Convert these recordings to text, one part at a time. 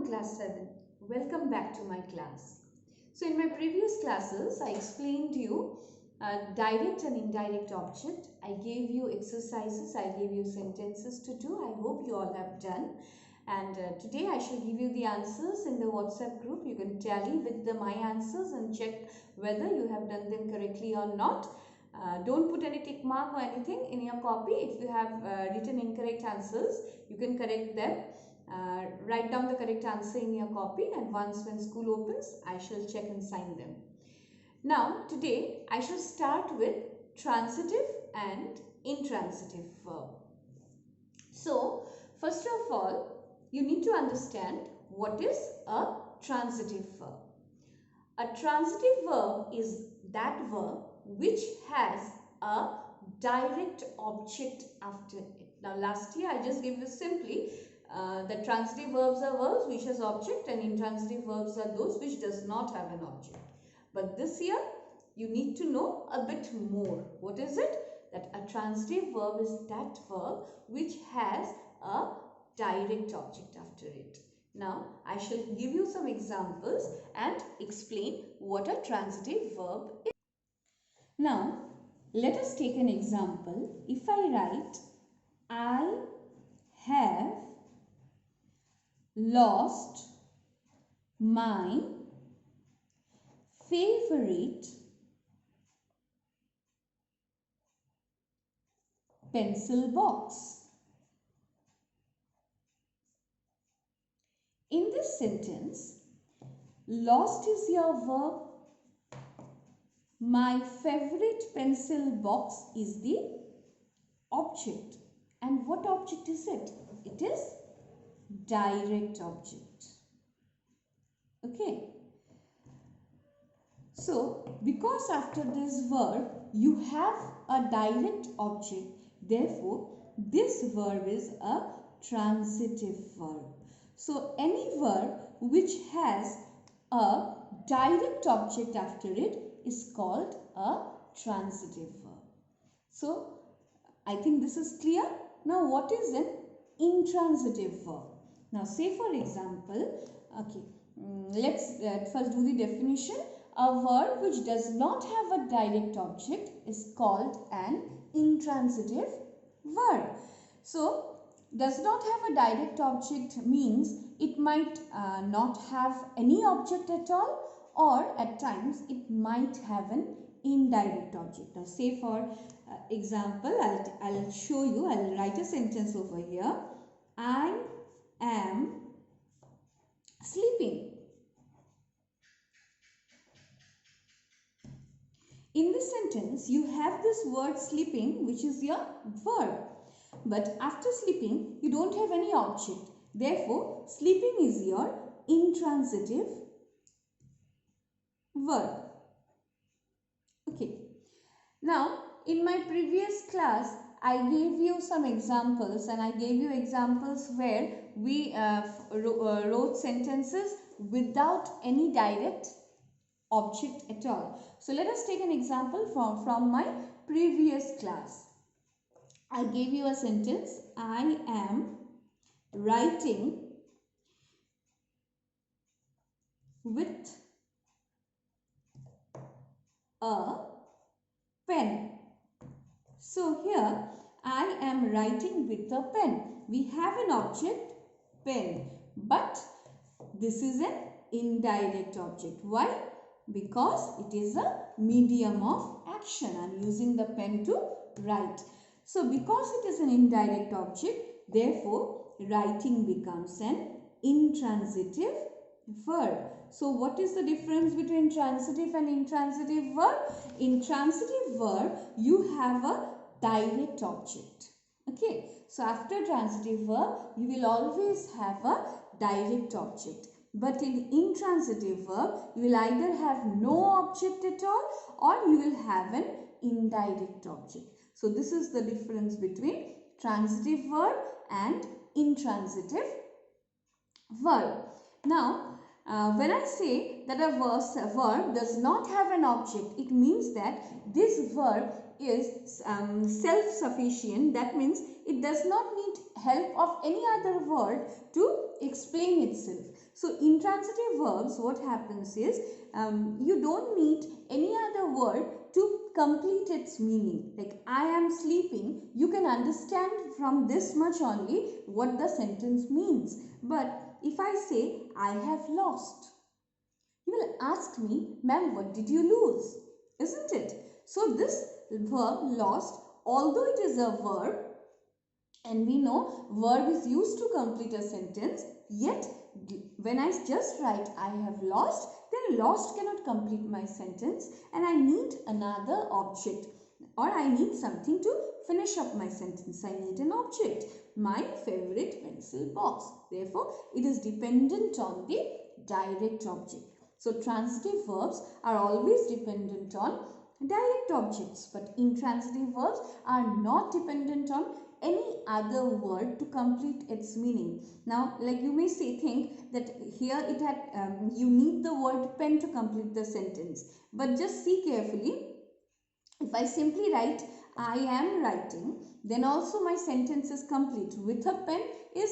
class 7. Welcome back to my class. So in my previous classes, I explained you direct and indirect object. I gave you exercises, I gave you sentences to do. I hope you all have done. And today I shall give you the answers in the WhatsApp group. You can tally with my answers and check whether you have done them correctly or not. Don't put any tick mark or anything in your copy. If you have written incorrect answers, you can correct them. Write down the correct answer in your copy, and once when school opens, I shall check and sign them. Now, today I shall start with transitive and intransitive verb. So, first of all, you need to understand what is a transitive verb. A transitive verb is that verb which has a direct object after it. Now, last year I just gave you simply the transitive verbs are verbs which has object, and intransitive verbs are those which does not have an object. But this year you need to know a bit more. What is it? That a transitive verb is that verb which has a direct object after it. Now I shall give you some examples and explain what a transitive verb is. Now let us take an example. If I write, I have lost my favorite pencil box. In this sentence, lost is your verb. My favorite pencil box is the object. And what object is it? It is direct object. Okay. So, because after this verb you have a direct object, therefore this verb is a transitive verb. So, any verb which has a direct object after it is called a transitive verb. So, I think this is clear. Now, what is an intransitive verb? Now, say for example, okay, let's first do the definition. A verb which does not have a direct object is called an intransitive verb. So, does not have a direct object means it might not have any object at all, or at times it might have an indirect object. Now, say for example, I'll show you, I'll write a sentence over here. I am sleeping. In this sentence, you have this word sleeping, which is your verb. But after sleeping, you don't have any object. Therefore, sleeping is your intransitive verb. Okay. Now, in my previous class, I gave you some examples, and I gave you examples where we wrote sentences without any direct object at all. So let us take an example from my previous class. I gave you a sentence. I am writing with a pen. So here I am writing with a pen. We have an object, pen, but this is an indirect object. Why? Because it is a medium of action. I am using the pen to write. So, because it is an indirect object, therefore, writing becomes an intransitive verb. So, what is the difference between transitive and intransitive verb? In transitive verb, you have a direct object. Okay. So, after transitive verb, you will always have a direct object. But in intransitive verb, you will either have no object at all, or you will have an indirect object. So, this is the difference between transitive verb and intransitive verb. Now, when I say that a verb does not have an object, it means that this verb is self-sufficient. That means it does not need help of any other word to explain itself. So intransitive verbs, what happens is you don't need any other word to complete its meaning. Like I am sleeping, you can understand from this much only what the sentence means. But if I say I have lost, you will ask me, ma'am, what did you lose? Isn't it? So this verb lost, although it is a verb, and we know verb is used to complete a sentence, yet when I just write I have lost, then lost cannot complete my sentence and I need another object, or I need something to finish up my sentence. I need an object, my favorite pencil box. Therefore, it is dependent on the direct object. So transitive verbs are always dependent on direct objects, but intransitive verbs are not dependent on any other word to complete its meaning. Now, like you may say, think that here it had you need the word pen to complete the sentence, but just see carefully. If I simply write I am writing, then also my sentence is complete. With a pen is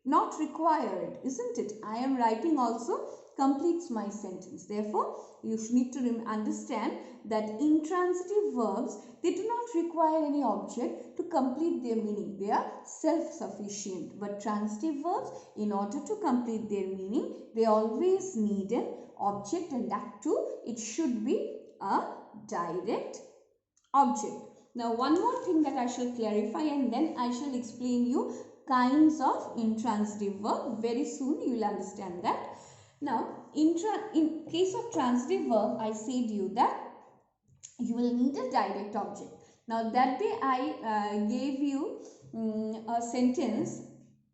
not required, isn't it? I am writing also completes my sentence. Therefore, you need to understand that intransitive verbs, they do not require any object to complete their meaning. They are self-sufficient. But transitive verbs, in order to complete their meaning, they always need an object, and that too, it should be a direct object. Now, one more thing that I shall clarify, and then I shall explain you kinds of intransitive verb. Very soon you will understand that. Now, in case of transitive verb, I said you that you will need a direct object. Now, that day I gave you a sentence.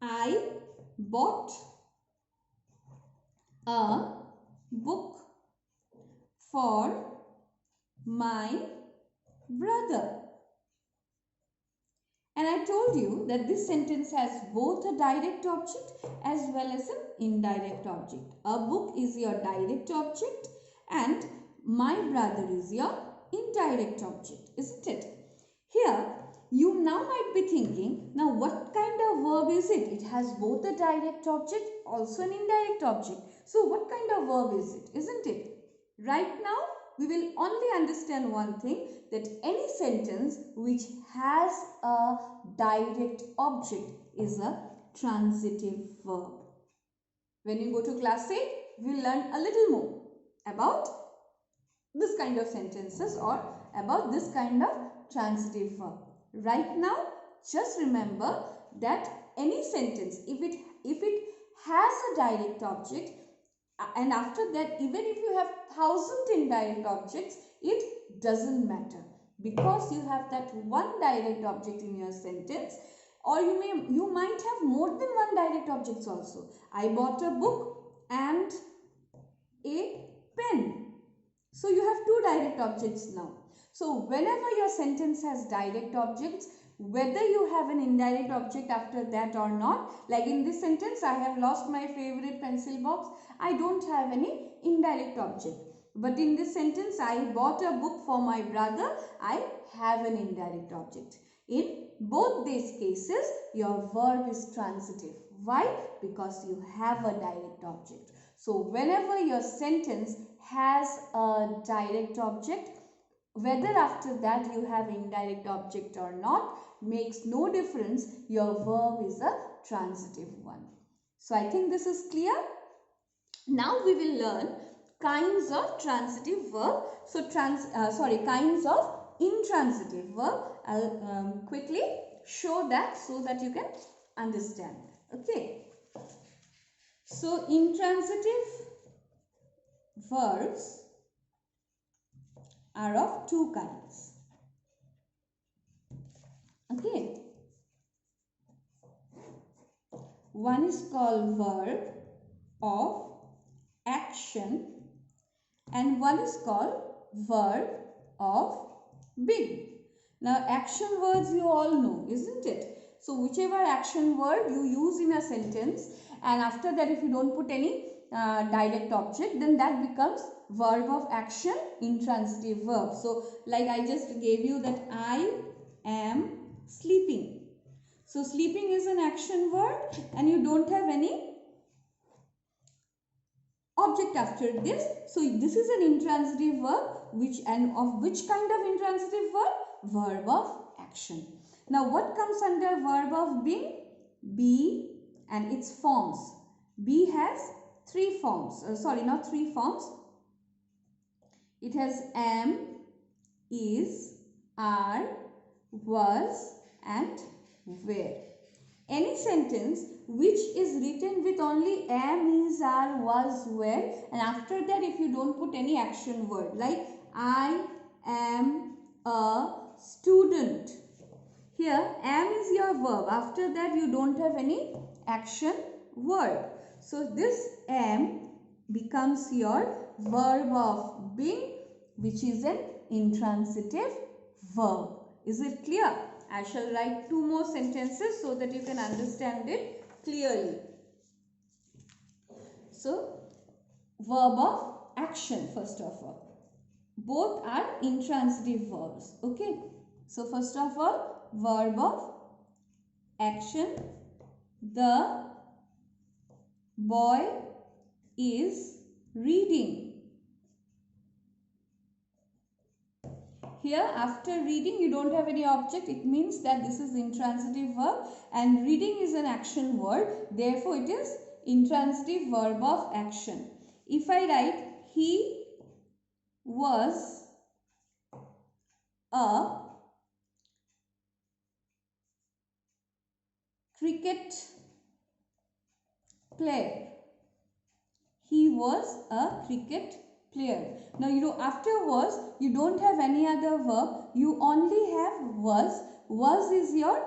I bought a book for my brother. And I told you that this sentence has both a direct object as well as an indirect object. A book is your direct object and my brother is your indirect object, isn't it? Here, you now might be thinking, now what kind of verb is it? It has both a direct object, also an indirect object. So what kind of verb is it, isn't it? Right now, we will only understand one thing, that any sentence which has a direct object is a transitive verb. When you go to class 8, we will learn a little more about this kind of sentences or about this kind of transitive verb. Right now, just remember that any sentence, if it has a direct object, and after that, even if you have 1,000 indirect objects, it doesn't matter, because you have that one direct object in your sentence, or you might have more than one direct objects also. I bought a book and a pen. So you have two direct objects now. So whenever your sentence has direct objects, whether you have an indirect object after that or not, like in this sentence, I have lost my favorite pencil box, I don't have any indirect object. But in this sentence, I bought a book for my brother, I have an indirect object. In both these cases, your verb is transitive. Why? Because you have a direct object. So whenever your sentence has a direct object, whether after that you have indirect object or not, makes no difference. Your verb is a transitive one. So I think this is clear. Now we will learn kinds of transitive verb. So kinds of intransitive verb. I'll quickly show that so that you can understand. Okay. So intransitive verbs are of two kinds. Okay. One is called verb of action and one is called verb of being. Now action words you all know, isn't it? So whichever action word you use in a sentence, and after that if you don't put any direct object, then that becomes verb of action, intransitive verb. So like I just gave you that I am sleeping. So sleeping is an action word and you don't have any object after this. So this is an intransitive verb, of which kind of intransitive verb? Verb of action. Now what comes under verb of being? Be and its forms. Be has three forms. Not three forms. It has am, is, are, was and were. Any sentence which is written with only am, is, are, was, were, and after that if you don't put any action word, like I am a student. Here am is your verb. After that you don't have any action word. So this am becomes your verb of being, which is an intransitive verb. Is it clear? I shall write two more sentences so that you can understand it clearly. So, verb of action first of all. Both are intransitive verbs. Okay. So, first of all, verb of action. The boy is reading. Here after reading you don't have any object. It means that this is intransitive verb and reading is an action word. Therefore it is intransitive verb of action. If I write he was a cricket player. He was a cricket player. Now after was you don't have any other verb. You only have was. Was is your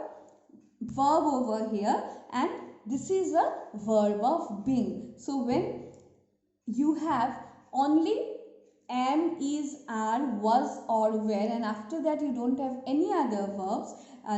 verb over here and this is a verb of being. So when you have only am, is, are, was or were and after that you don't have any other verbs,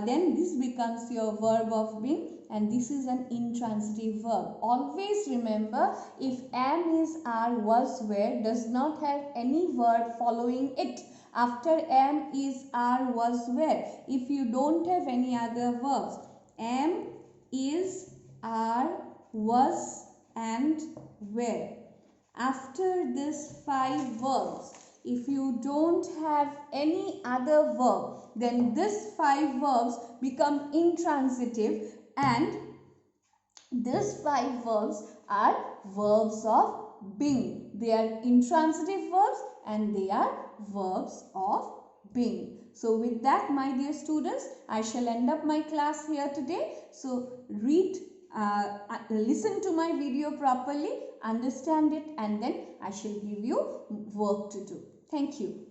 then this becomes your verb of being and this is an intransitive verb. Always remember, if am, is, are, was, were does not have any word following it after am, is, are, was, were, if you don't have any other verbs, am, is, are, was and were, after this 5 verbs, if you don't have any other verb, then this 5 verbs become intransitive and these 5 verbs are verbs of being. They are intransitive verbs and they are verbs of being. So with that, my dear students, I shall end up my class here today. So listen to my video properly, understand it and then I shall give you work to do. Thank you.